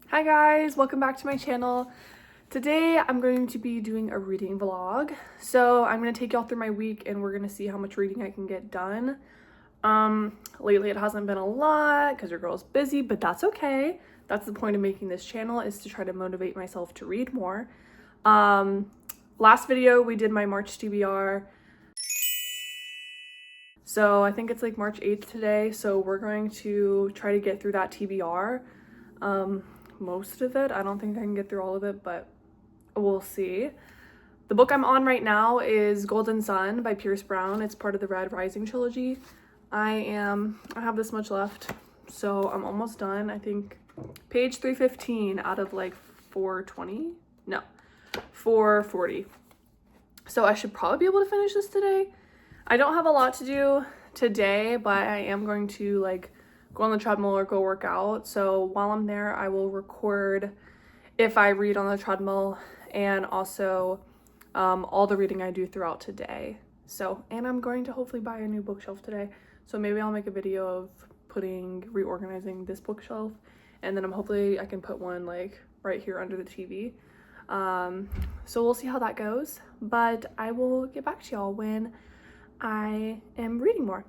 Hi guys, welcome back to my channel. Today I'm going to be doing a reading vlog. So I'm going to take y'all through my week and we're going to see how much reading I can get done. Lately it hasn't been a lot because your girl's busy, but that's okay. That's the point of making this channel, is to try to motivate myself to read more. Last video we did my March TBR. So I think it's like March 8th today. So we're going to try to get through that TBR. Most of it. I don't think I can get through all of it, but we'll see. The book I'm on right now is Golden Sun by Pierce Brown. It's part of the Red Rising trilogy. I have this much left, so I'm almost done. I think page 315 out of like 420? No, 440. So I should probably be able to finish this today. I don't have a lot to do today, but I am going to like go on the treadmill or go work out. So while I'm there, I will record if I read on the treadmill and also all the reading I do throughout today. So, and I'm going to hopefully buy a new bookshelf today. So maybe I'll make a video of reorganizing this bookshelf, and then hopefully I can put one like right here under the TV. So we'll see how that goes, but I will get back to y'all when I am reading more.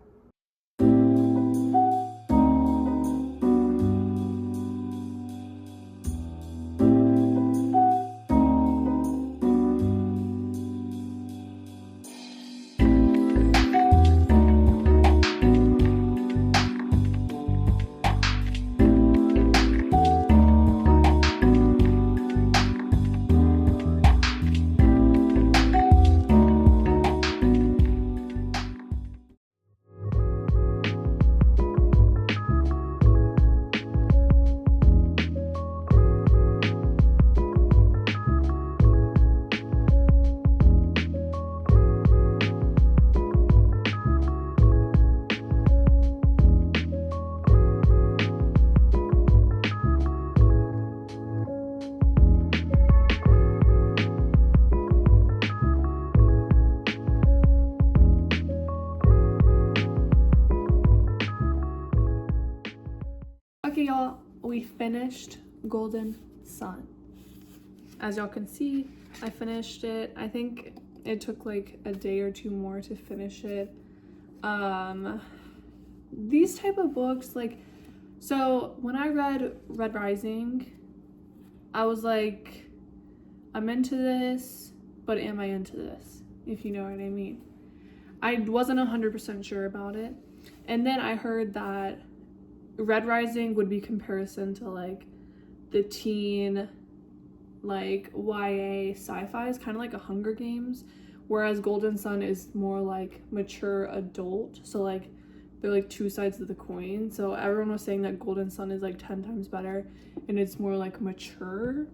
Okay, y'all, we finished Golden Sun. As y'all can see, I finished it. I think it took like a day or two more to finish it. These type of books, like, so when I read Red Rising, I was like, I'm into this, but am I into this? If you know what I mean. I wasn't 100% sure about it. And then I heard that Red Rising would be comparison to like the teen, like YA sci-fi, is kind of like a Hunger Games, whereas Golden Sun is more like mature adult. So like they're like two sides of the coin. So everyone was saying that Golden Sun is like 10 times better and it's more like mature,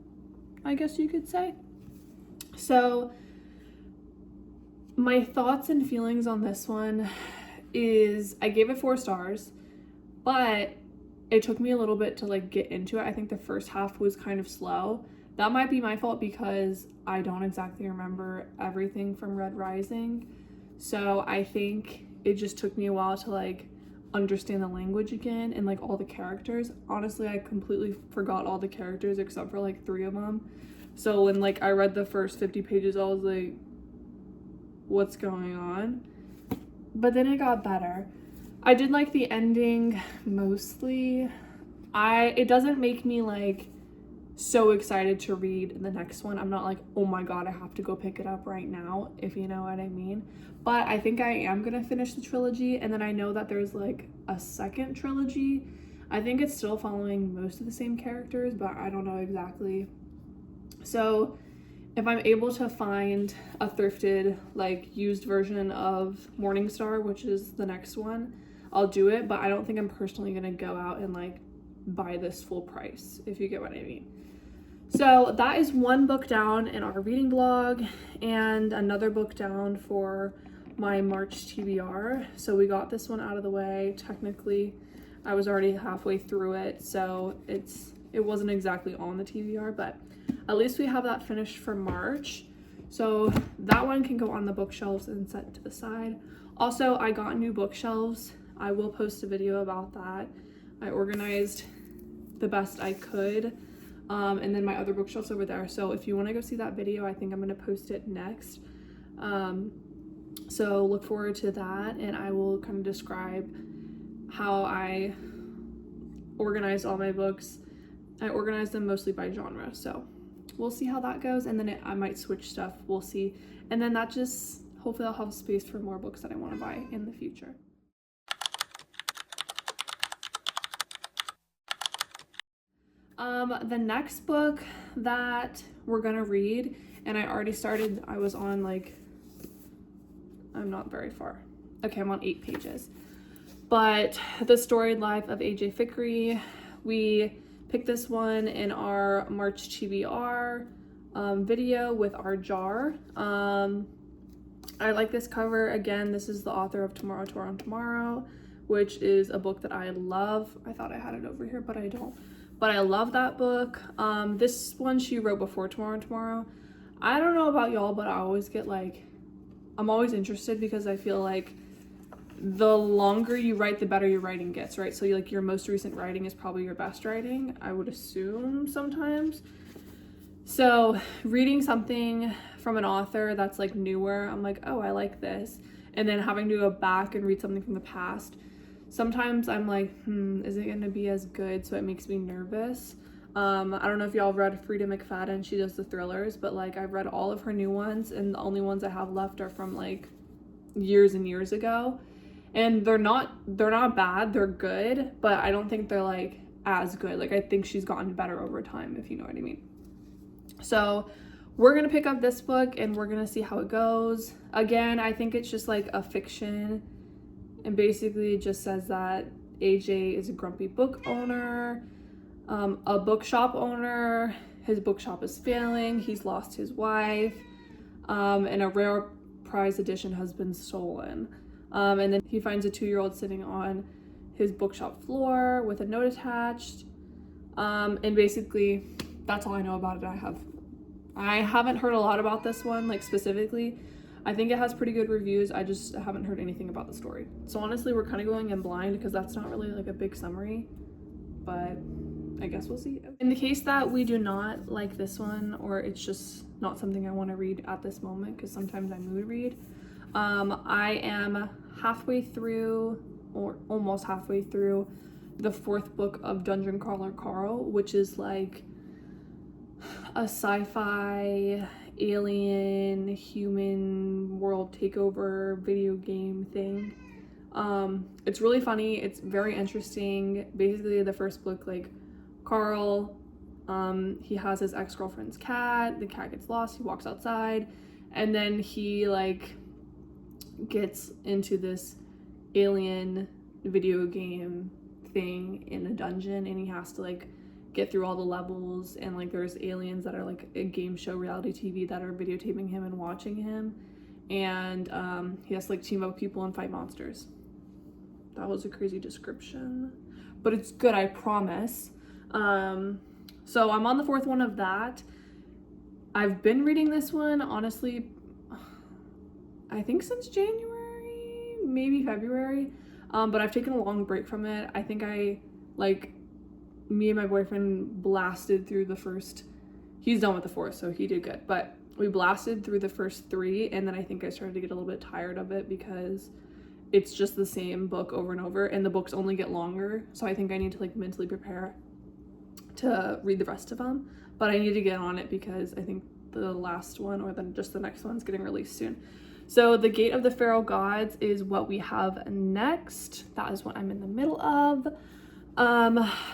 I guess you could say. So my thoughts and feelings on this one is I gave it 4 stars. But it took me a little bit to like get into it. I think the first half was kind of slow. That might be my fault because I don't exactly remember everything from Red Rising. So I think it just took me a while to like understand the language again and like all the characters. Honestly, I completely forgot all the characters except for like 3 of them. So when like I read the first 50 pages, I was like, what's going on? But then it got better. I did like the ending mostly. It doesn't make me like so excited to read the next one. I'm not like, oh my god, I have to go pick it up right now, if you know what I mean. But I think I am gonna finish the trilogy, and then I know that there's like a second trilogy. I think it's still following most of the same characters, but I don't know exactly. So if I'm able to find a thrifted, like used version of Morningstar, which is the next one, I'll do it, but I don't think I'm personally gonna go out and like buy this full price, if you get what I mean. So that is one book down in our reading vlog and another book down for my March TBR. So we got this one out of the way. Technically, I was already halfway through it, so it wasn't exactly on the TBR, but at least we have that finished for March. So that one can go on the bookshelves and set to the side. Also, I got new bookshelves. I will post a video about that. I organized the best I could. And then my other bookshelf's over there. So if you want to go see that video, I think I'm going to post it next. So look forward to that, and I will kind of describe how I organized all my books. I organized them mostly by genre, so we'll see how that goes, and then I might switch stuff, we'll see. And then that just, hopefully I'll have space for more books that I want to buy in the future. The next book that we're gonna read, and I already started, I was on like, I'm not very far. Okay, I'm on 8 pages. But The Storied Life of A.J. Fikry, we picked this one in our March TBR video with our jar. I like this cover. Again, this is the author of Tomorrow, Tomorrow, Tomorrow, which is a book that I love. I thought I had it over here, but I don't. But I love that book. This one she wrote before Tomorrow, Tomorrow. I don't know about y'all, but I always get like, I'm always interested because I feel like the longer you write, the better your writing gets, right? So like your most recent writing is probably your best writing, I would assume sometimes. So reading something from an author that's like newer, I'm like, oh, I like this. And then having to go back and read something from the past, sometimes I'm like, is it gonna be as good? So it makes me nervous. I don't know if y'all read Frida McFadden, she does the thrillers, but like I've read all of her new ones, and the only ones I have left are from like years and years ago. And they're not bad, they're good, but I don't think they're like as good. Like I think she's gotten better over time, if you know what I mean. So we're gonna pick up this book and we're gonna see how it goes. Again, I think it's just like a fiction, and basically it just says that AJ is a grumpy book owner, a bookshop owner. His bookshop is failing, he's lost his wife, and a rare prize edition has been stolen. And then he finds a 2-year-old sitting on his bookshop floor with a note attached. And basically that's all I know about it. I haven't heard a lot about this one, like specifically. I think it has pretty good reviews. I just haven't heard anything about the story. So honestly, we're kind of going in blind because that's not really like a big summary, but I guess we'll see. In the case that we do not like this one, or it's just not something I want to read at this moment, because sometimes I mood read, I am halfway through, or almost halfway through, the 4th book of Dungeon Crawler Carl, which is like a sci-fi alien human world takeover video game thing. It's really funny, it's very interesting. Basically the first book, like Carl, he has his ex-girlfriend's cat, the cat gets lost, he walks outside, and then he like gets into this alien video game thing in a dungeon, and he has to like get through all the levels, and like there's aliens that are like a game show reality TV that are videotaping him and watching him, and he has to like team up with people and fight monsters. That was a crazy description, but it's good, I promise. So I'm on the 4th one of that. I've been reading this one honestly, I think since January, maybe February, but I've taken a long break from it. I think me and my boyfriend blasted through the first, he's done with the 4th, so he did good, but we blasted through the first 3, and then I think I started to get a little bit tired of it because it's just the same book over and over, and the books only get longer, so I think I need to like mentally prepare to read the rest of them. But I need to get on it because I think the last one, or then just the next one's getting released soon. So The Gate of the Feral Gods is what we have next. That is what I'm in the middle of.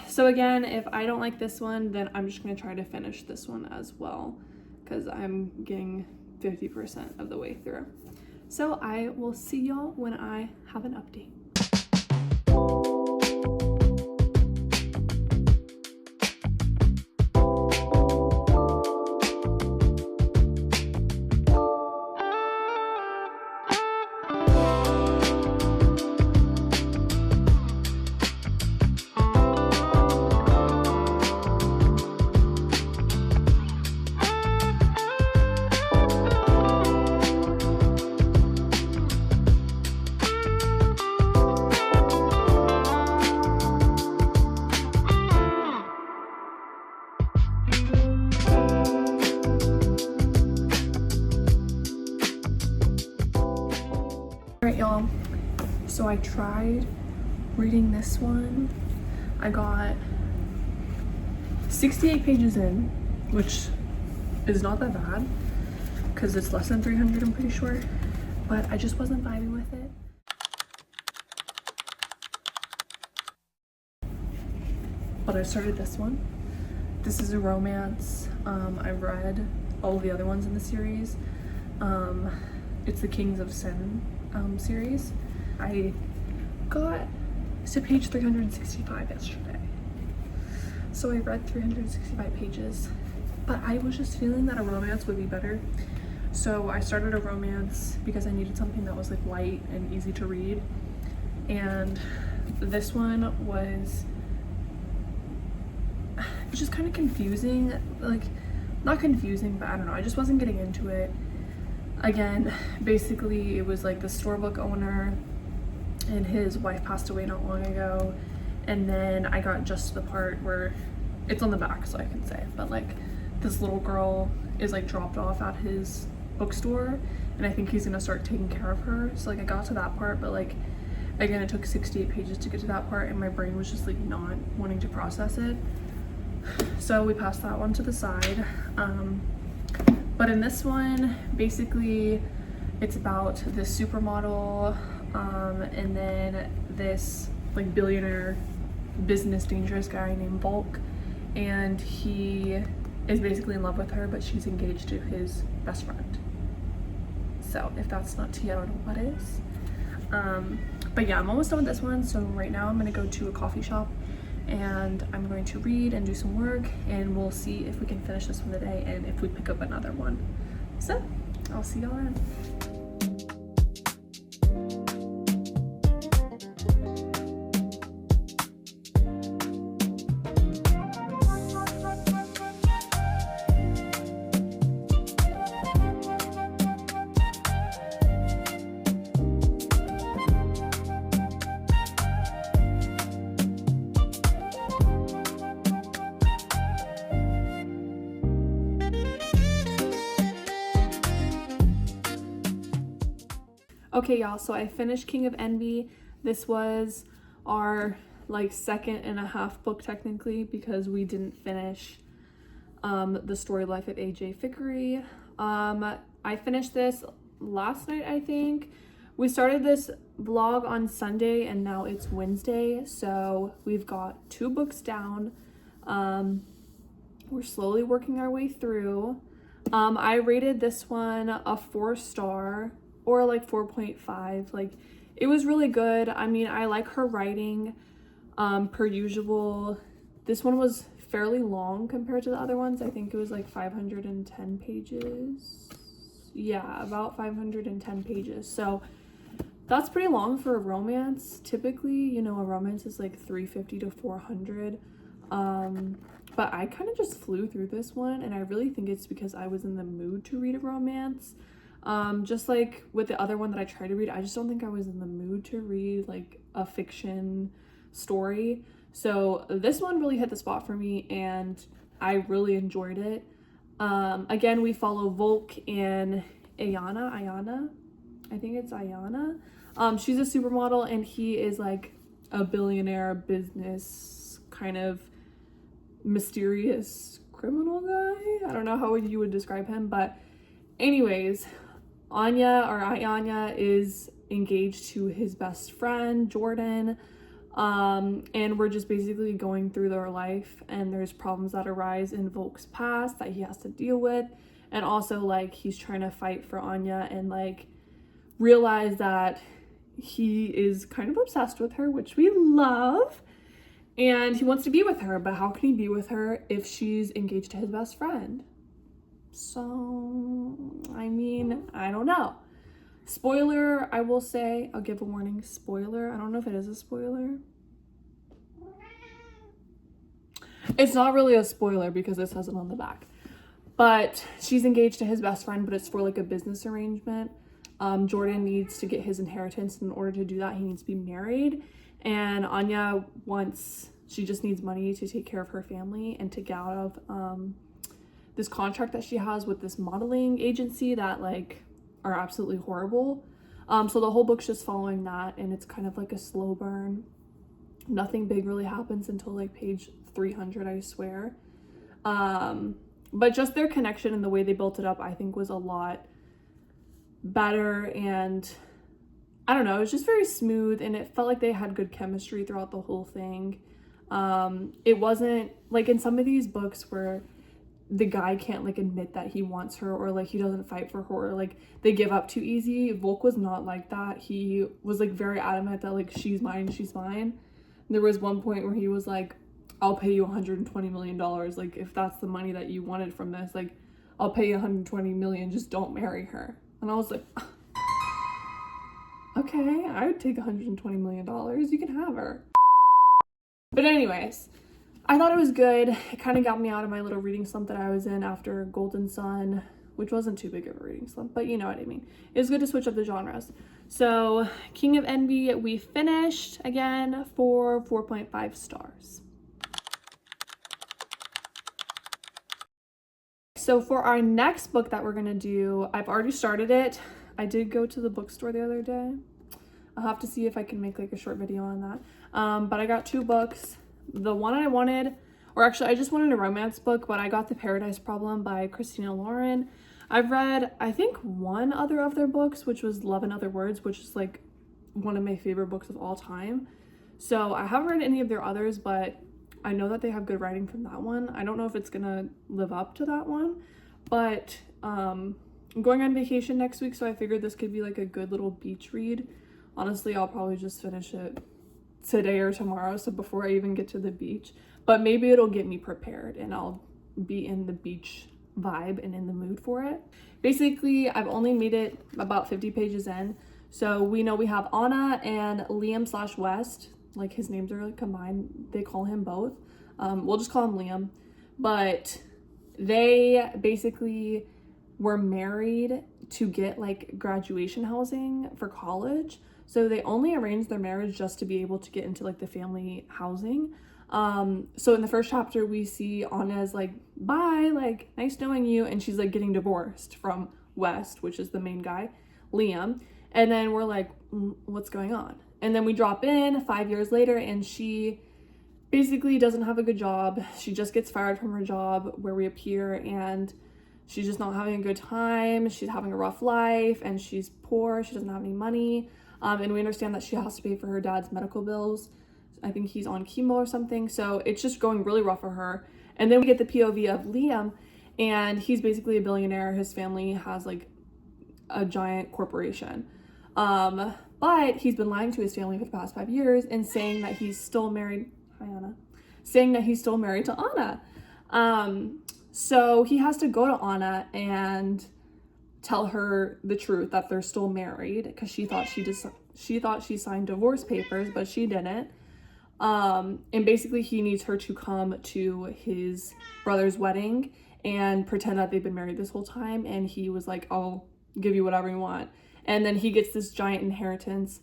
So again, if I don't like this one, then I'm just gonna try to finish this one as well, because I'm getting 50% of the way through. So I will see y'all when I have an update. So I tried reading this one. I got 68 pages in, which is not that bad because it's less than 300, I'm pretty sure, but I just wasn't vibing with it. But I started this one. This is a romance. I've read all the other ones in the series. It's the Kings of Sin series. I got to page 365 yesterday. So I read 365 pages, but I was just feeling that a romance would be better. So I started a romance because I needed something that was like light and easy to read. And this one was just kind of confusing, like not confusing, but I don't know, I just wasn't getting into it. Again, basically it was like the storebook owner and his wife passed away not long ago, and then I got just to the part where it's on the back so I can say, but like this little girl is like dropped off at his bookstore and I think he's gonna start taking care of her. So like I got to that part, but like again it took 68 pages to get to that part and my brain was just like not wanting to process it. So we passed that one to the side. But in this one, basically it's about this supermodel and then this like billionaire business dangerous guy named Volk, and he is basically in love with her, but she's engaged to his best friend. So if that's not tea, I don't know what is. But yeah, I'm almost done with this one. So right now I'm gonna go to a coffee shop and I'm going to read and do some work, and we'll see if we can finish this one today and if we pick up another one. So I'll see y'all then. Okay y'all, so I finished King of Envy. This was our like second and a half book technically because we didn't finish the story life of AJ Fickery. I finished this last night, I think. We started this vlog on Sunday and now it's Wednesday, so we've got 2 books down. We're slowly working our way through. I rated this one a 4-star or like 4.5. Like it was really good. I mean, I like her writing per usual. This one was fairly long compared to the other ones. I think it was like 510 pages. Yeah, about 510 pages. So that's pretty long for a romance. Typically, you know, a romance is like 350 to 400. But I kind of just flew through this one, and I really think it's because I was in the mood to read a romance. Just like with the other one that I tried to read, I just don't think I was in the mood to read like a fiction story. So this one really hit the spot for me and I really enjoyed it. Again, we follow Volk and Ayana. I think it's Ayana. She's a supermodel and he is like a billionaire business kind of mysterious criminal guy. I don't know how you would describe him, but anyways, Ayana is engaged to his best friend, Jordan, and we're just basically going through their life, and there's problems that arise in Volk's past that he has to deal with, and also like he's trying to fight for Anya and like realize that he is kind of obsessed with her, which we love, and he wants to be with her, but how can he be with her if she's engaged to his best friend? So, I mean, I don't know. Spoiler, I will say, I'll give a warning, spoiler. I don't know if it is a spoiler. It's not really a spoiler because it says it on the back. But she's engaged to his best friend, but it's for like a business arrangement. Jordan needs to get his inheritance. In order to do that, he needs to be married. And Anya she just needs money to take care of her family and to get out of this contract that she has with this modeling agency that like are absolutely horrible. So the whole book's just following that, and it's kind of like a slow burn. Nothing big really happens until like page 300, I swear. But just their connection and the way they built it up, I think, was a lot better, and I don't know, it was just very smooth, and it felt like they had good chemistry throughout the whole thing. It wasn't like in some of these books where the guy can't like admit that he wants her, or like he doesn't fight for her, or like they give up too easy. Volk was not like that. He was like very adamant that like she's mine. There was one point where he was like, I'll pay you $120 million. Like, if that's the money that you wanted from this, like, I'll pay you 120 million, just don't marry her. And I was like, okay, I would take $120 million. You can have her. But anyways, I thought it was good. It kind of got me out of my little reading slump that I was in after Golden Sun, which wasn't too big of a reading slump, but you know what I mean. It was good to switch up the genres. So King of Envy, we finished again for 4.5 stars. So for our next book that we're gonna do, I've already started it. I did go to the bookstore the other day. I'll have to see if I can make like a short video on that. But I got 2 books. The one I wanted, or actually I just wanted a romance book, but I got The Paradise Problem by Christina Lauren. I've read, I think, one other of their books, which was Love in Other Words, which is like one of my favorite books of all time. So I haven't read any of their others, but I know that they have good writing from that one. I don't know if it's gonna live up to that one, but I'm going on vacation next week, so I figured this could be like a good little beach read. Honestly, I'll probably just finish it today or tomorrow, so before I even get to the beach. But maybe it'll get me prepared and I'll be in the beach vibe and in the mood for it. Basically, I've only made it about 50 pages in. So we know we have Anna and Liam/West, like his names are like combined. They call him both. We'll just call him Liam. But they basically were married to get like graduation housing for college. So they only arranged their marriage just to be able to get into like the family housing. So in the first chapter, we see Anna's like, bye, like, nice knowing you. And she's like getting divorced from West, which is the main guy, Liam. And then we're like, what's going on? And then we drop in 5 years later, and she basically doesn't have a good job. She just gets fired from her job where we appear, and she's just not having a good time. She's having a rough life, and she's poor. She doesn't have any money. And we understand that she has to pay for her dad's medical bills. I think he's on chemo or something. So it's just going really rough for her. And then we get the POV of Liam, and he's basically a billionaire. His family has like a giant corporation. But he's been lying to his family for the past 5 years and saying that he's still married. Hi, Anna. Saying that he's still married to Anna. So he has to go to Anna and tell her the truth that they're still married, because she thought she signed divorce papers, but she didn't. And basically he needs her to come to his brother's wedding and pretend that they've been married this whole time. And he was like, I'll give you whatever you want. And then he gets this giant inheritance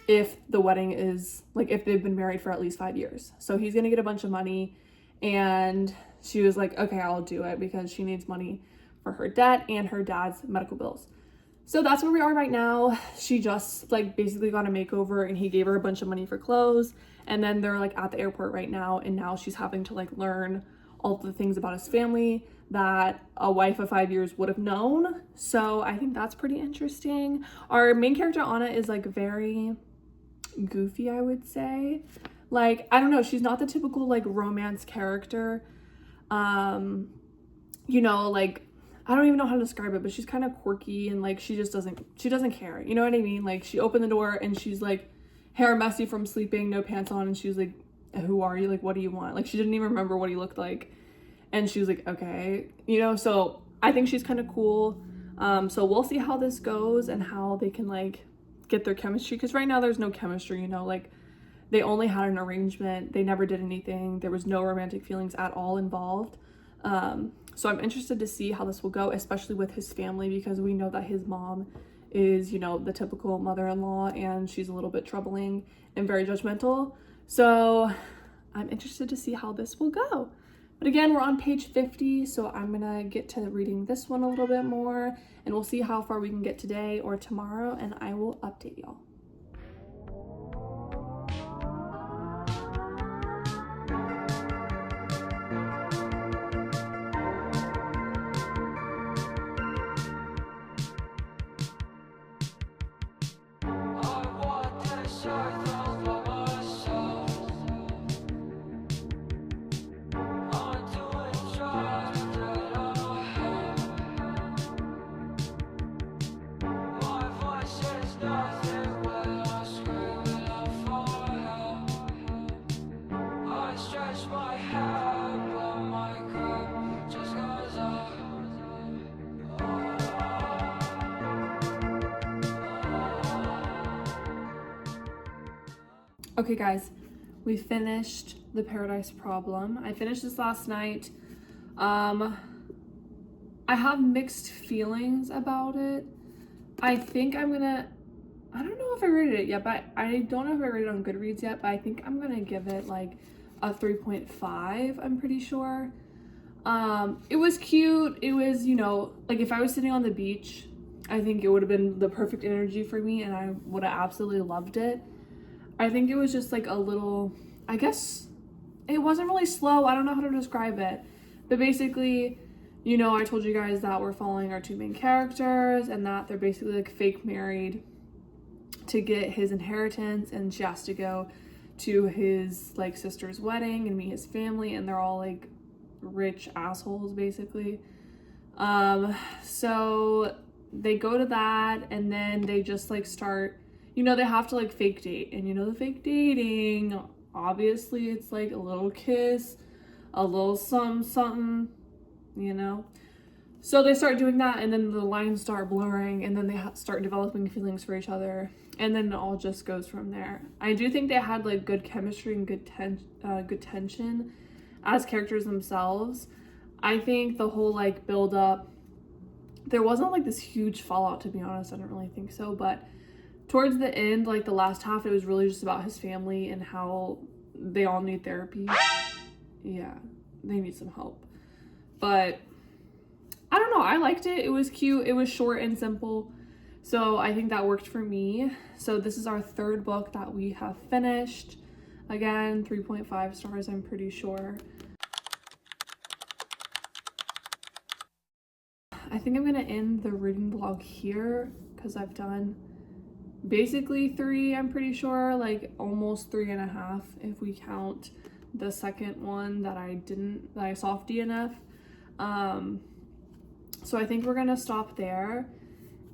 if the wedding is like, if they've been married for at least 5 years. So he's gonna get a bunch of money. And she was like, okay, I'll do it, because she needs money for her debt and her dad's medical bills. So that's where we are right now. She just like basically got a makeover, and he gave her a bunch of money for clothes. And then they're like at the airport right now, and now she's having to like learn all the things about his family that a wife of 5 years would have known. So I think that's pretty interesting. Our main character, Anna, is like very goofy, I would say. Like, I don't know, she's not the typical like romance character. You know, like, I don't even know how to describe it, but she's kind of quirky, and like she doesn't care. You know what I mean? Like, she opened the door and she's like hair messy from sleeping, no pants on, and she was like, who are you? Like, what do you want? Like, she didn't even remember what he looked like. And she was like, okay, you know, so I think she's kind of cool. So we'll see how this goes and how they can like get their chemistry, because right now there's no chemistry, you know, like they only had an arrangement. They never did anything. There was no romantic feelings at all involved. So I'm interested to see how this will go, especially with his family, because we know that his mom is, you know, the typical mother-in-law, and she's a little bit troubling and very judgmental. So I'm interested to see how this will go. But again, we're on page 50, so I'm gonna get to reading this one a little bit more, and we'll see how far we can get today or tomorrow, and I will update y'all. Okay guys, we finished The Paradise Problem. I finished this last night. I have mixed feelings about it. I think I don't know if I rated it yet, but I don't know if I rated it on Goodreads yet, but I think I'm gonna give it like a 3.5, I'm pretty sure. It was cute. It was, you know, like if I was sitting on the beach, I think it would have been the perfect energy for me and I would have absolutely loved it. I think it was just like a little, I guess it wasn't really slow. I don't know how to describe it. But basically, you know, I told you guys that we're following our two main characters and that they're basically like fake married to get his inheritance, and she has to go to his like sister's wedding and meet his family, and they're all like rich assholes basically. So they go to that and then they just like start, you know, they have to like fake date, and you know the fake dating, obviously it's like a little kiss, a little something, you know. So they start doing that and then the lines start blurring and then they start developing feelings for each other, and then it all just goes from there. I do think they had like good chemistry and good tension as characters themselves. I think the whole like build up, there wasn't like this huge fallout, to be honest. I don't really think so, but towards the end, like the last half, it was really just about his family and how they all need therapy. Yeah, they need some help. But I don't know, I liked it. It was cute. It was short and simple. So I think that worked for me. So this is our third book that we have finished. Again, 3.5 stars, I'm pretty sure. I think I'm gonna end the reading vlog here because I've done basically 3, I'm pretty sure, like almost 3.5 if we count the second one that I soft DNF. So I think we're gonna stop there,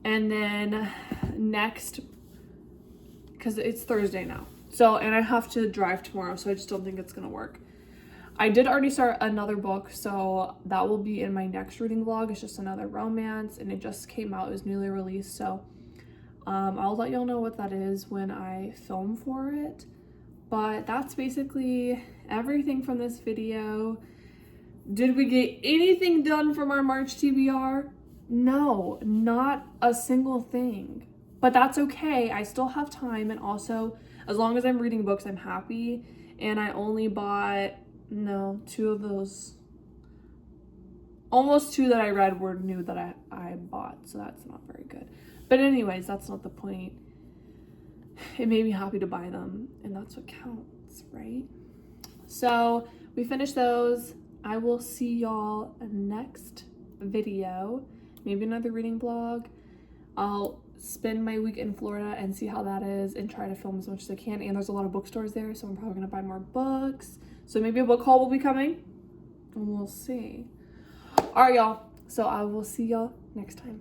and then next, because it's Thursday now, so, and I have to drive tomorrow, so I just don't think it's gonna work. I did already start another book, so that will be in my next reading vlog. It's just another romance, and it just came out, it was newly released, so I'll let y'all know what that is when I film for it. But that's basically everything from this video. Did we get anything done from our March TBR? No, not a single thing. But that's okay, I still have time, and also, as long as I'm reading books, I'm happy. And I only bought, no, 2 of those. Almost 2 that I read were new that I bought, so that's not very good. But anyways, that's not the point. It made me happy to buy them, and that's what counts, right? So we finished those. I will see y'all next video, maybe another reading vlog. I'll spend my week in Florida and see how that is and try to film as much as I can. And there's a lot of bookstores there, so I'm probably gonna buy more books. So maybe a book haul will be coming, and we'll see. All right, y'all. So I will see y'all next time.